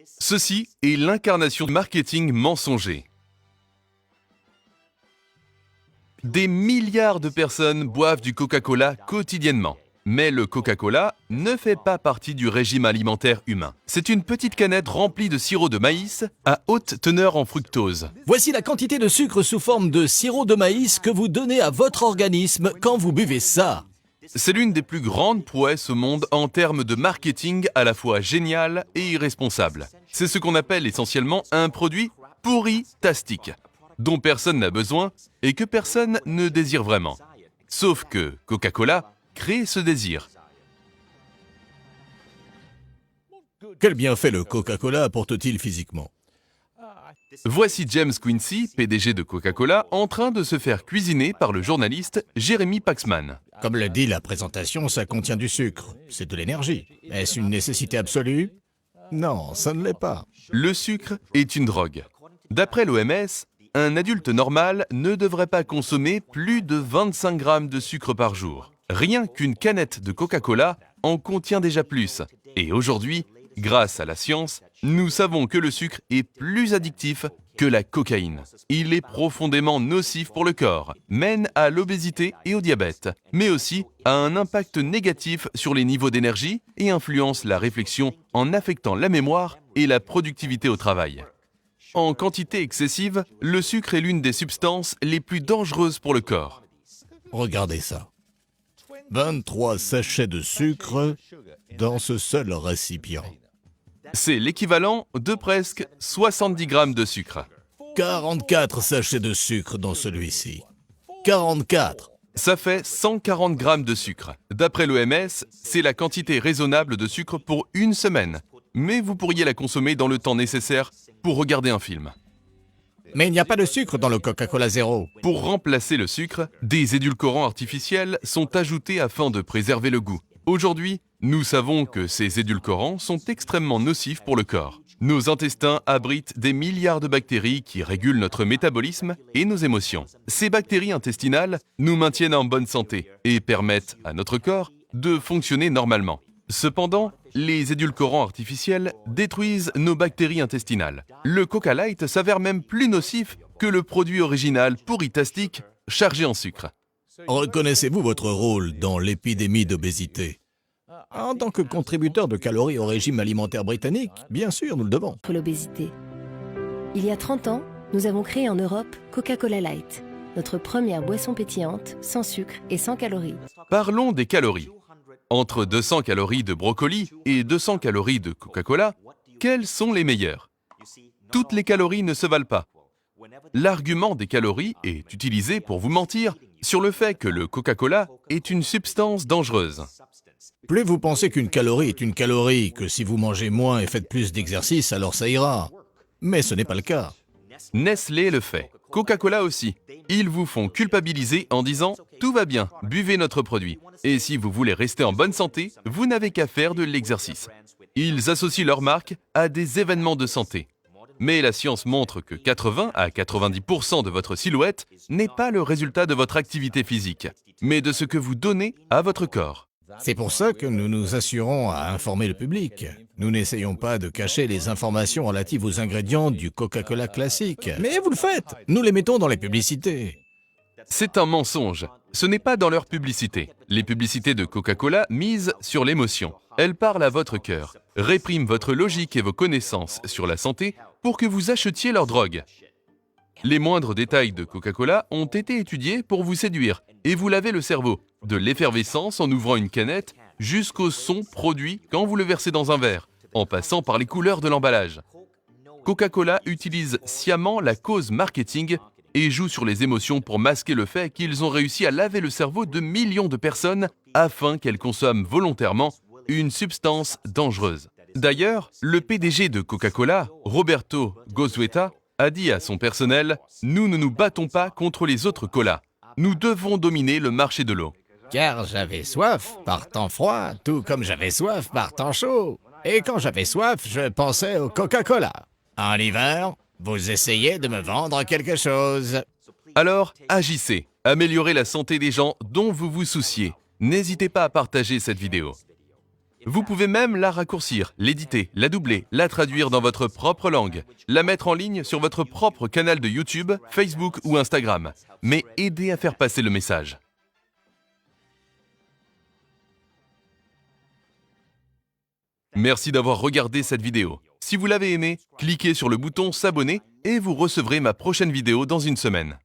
Ceci est l'incarnation du marketing mensonger. Des milliards de personnes boivent du Coca-Cola quotidiennement. Mais le Coca-Cola ne fait pas partie du régime alimentaire humain. C'est une petite canette remplie de sirop de maïs à haute teneur en fructose. Voici la quantité de sucre sous forme de sirop de maïs que vous donnez à votre organisme quand vous buvez ça. C'est l'une des plus grandes prouesses au monde en termes de marketing à la fois génial et irresponsable. C'est ce qu'on appelle essentiellement un produit pourri-tastique, dont personne n'a besoin et que personne ne désire vraiment. Sauf que Coca-Cola crée ce désir. Quel bienfait le Coca-Cola apporte-t-il physiquement? Voici James Quincey, PDG de Coca-Cola, en train de se faire cuisiner par le journaliste Jeremy Paxman. Comme le dit la présentation, ça contient du sucre. C'est de l'énergie. Est-ce une nécessité absolue? Non, ça ne l'est pas. Le sucre est une drogue. D'après l'OMS, un adulte normal ne devrait pas consommer plus de 25 grammes de sucre par jour. Rien qu'une canette de Coca-Cola en contient déjà plus. Et aujourd'hui, grâce à la science, nous savons que le sucre est plus addictif que la cocaïne. Il est profondément nocif pour le corps, mène à l'obésité et au diabète, mais aussi a un impact négatif sur les niveaux d'énergie et influence la réflexion en affectant la mémoire et la productivité au travail. En quantité excessive, le sucre est l'une des substances les plus dangereuses pour le corps. Regardez ça. 23 sachets de sucre dans ce seul récipient. C'est l'équivalent de presque 70 grammes de sucre. 44 sachets de sucre dans celui-ci. 44. Ça fait 140 grammes de sucre. D'après l'OMS, c'est la quantité raisonnable de sucre pour une semaine. Mais vous pourriez la consommer dans le temps nécessaire pour regarder un film. Mais il n'y a pas de sucre dans le Coca-Cola Zéro. Pour remplacer le sucre, des édulcorants artificiels sont ajoutés afin de préserver le goût. Aujourd'hui, nous savons que ces édulcorants sont extrêmement nocifs pour le corps. Nos intestins abritent des milliards de bactéries qui régulent notre métabolisme et nos émotions. Ces bactéries intestinales nous maintiennent en bonne santé et permettent à notre corps de fonctionner normalement. Cependant, les édulcorants artificiels détruisent nos bactéries intestinales. Le Coca Light s'avère même plus nocif que le produit original pourri-tastique chargé en sucre. Reconnaissez-vous votre rôle dans l'épidémie d'obésité? En tant que contributeur de calories au régime alimentaire britannique, bien sûr, nous le devons. Contre l'obésité. Il y a 30 ans, nous avons créé en Europe Coca-Cola Light, notre première boisson pétillante, sans sucre et sans calories. Parlons des calories. Entre 200 calories de brocoli et 200 calories de Coca-Cola, quelles sont les meilleures? Toutes les calories ne se valent pas. L'argument des calories est utilisé pour vous mentir sur le fait que le Coca-Cola est une substance dangereuse. Plus vous pensez qu'une calorie est une calorie, que si vous mangez moins et faites plus d'exercice, alors ça ira. Mais ce n'est pas le cas. Nestlé le fait. Coca-Cola aussi. Ils vous font culpabiliser en disant « Tout va bien, buvez notre produit. Et si vous voulez rester en bonne santé, vous n'avez qu'à faire de l'exercice. » Ils associent leur marque à des événements de santé. Mais la science montre que 80 à 90% de votre silhouette n'est pas le résultat de votre activité physique, mais de ce que vous donnez à votre corps. C'est pour ça que nous nous assurons à informer le public. Nous n'essayons pas de cacher les informations relatives aux ingrédients du Coca-Cola classique. Mais vous le faites. Nous les mettons dans les publicités. C'est un mensonge. Ce n'est pas dans leur publicité. Les publicités de Coca-Cola misent sur l'émotion. Elles parlent à votre cœur, répriment votre logique et vos connaissances sur la santé pour que vous achetiez leur drogue. Les moindres détails de Coca-Cola ont été étudiés pour vous séduire et vous laver le cerveau, de l'effervescence en ouvrant une canette jusqu'au son produit quand vous le versez dans un verre, en passant par les couleurs de l'emballage. Coca-Cola utilise sciemment la cause marketing et joue sur les émotions pour masquer le fait qu'ils ont réussi à laver le cerveau de millions de personnes afin qu'elles consomment volontairement une substance dangereuse. D'ailleurs, le PDG de Coca-Cola, Roberto Goizueta, a dit à son personnel « Nous ne nous battons pas contre les autres colas. Nous devons dominer le marché de l'eau. » Car j'avais soif par temps froid, tout comme j'avais soif par temps chaud. Et quand j'avais soif, je pensais au Coca-Cola. En hiver, vous essayez de me vendre quelque chose. Alors, agissez. Améliorez la santé des gens dont vous vous souciez. N'hésitez pas à partager cette vidéo. Vous pouvez même la raccourcir, l'éditer, la doubler, la traduire dans votre propre langue, la mettre en ligne sur votre propre canal de YouTube, Facebook ou Instagram. Mais aidez à faire passer le message. Merci d'avoir regardé cette vidéo. Si vous l'avez aimée, cliquez sur le bouton s'abonner et vous recevrez ma prochaine vidéo dans une semaine.